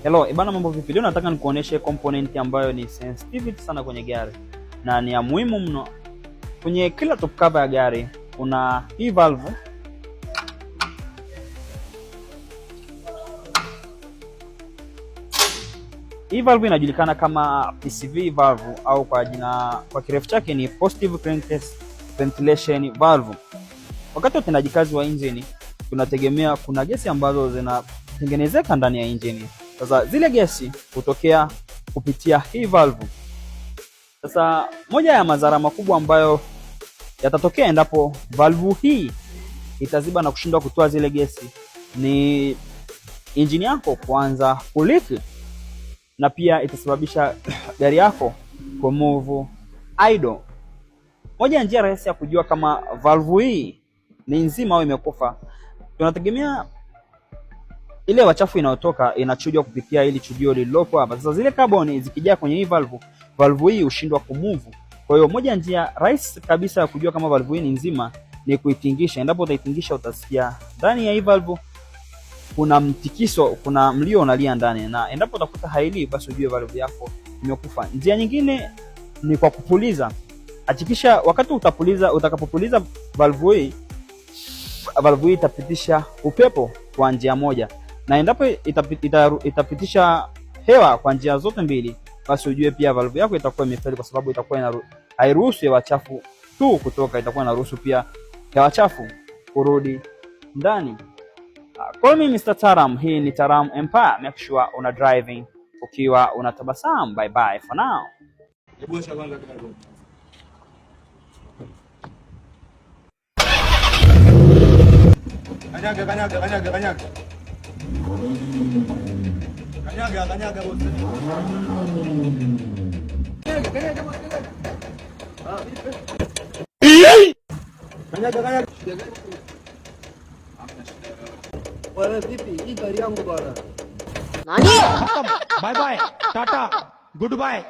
Hello, ibana mambo vipi? Leo nataka nikuoneshe component ambayo ni sensitive sana kwenye gari na ni ya muhimu mno. Kwenye kila top cover ya gari kuna hii valve. Hii valve inajulikana kama PCV valve au kwa kirefu chake ni positive crankcase ventilation valve. Wakati wa utendaji kazi wa engine tunategemea kuna gesi ambazo zinatengenezeka ndani ya engine. Sasa zile gesi hutokea kupitia hii valve. Sasa moja ya madhara makubwa ambayo yatatokea endapo valve hii itaziba na kushindwa kutoa zile gesi ni engine yako kuanza kuliki, na pia itasababisha gari yako kumove idle. Moja ya njia rahisi ya kujua kama valve hii ni nzima au imekufa, tunategemea ile wachafu inayotoka inachujwa kupitia ili chujio lililoko hapa. Sasa zile carbon zikijaa kwenye hii valve hii hushindwa kumove. Kwa hiyo moja njia rahisi kabisa ya kujua kama valve hii ni nzima ni kuitingisha. Endapo utaitingisha utasikia ndani ya hii valve kuna mtikiso, kuna mlio unalia ndani, na endapo utakuta haili basi ujue valve yako imekufa. Njia nyingine ni kwa kupuliza. Hakikisha wakati utakapopuliza valve hii itapitisha upepo kwa njia moja, na endapo itapitisha hewa kwa njia zote mbili, basi ujue pia valve yako itakuwa imefeli, kwa sababu itakuwa hairuhusu hewa chafu tu kutoka, itakuwa inaruhusu pia hewa chafu kurudi ndani. Call me Mr. Taram. Hii ni Taram Empire. Make sure una driving ukiwa unatabasamu. Bye bye for now. Kanyaga boss. Kanyaga. Wewe vipi? Hii gari yangu bwana. Nani? Bye bye. Tata. Goodbye.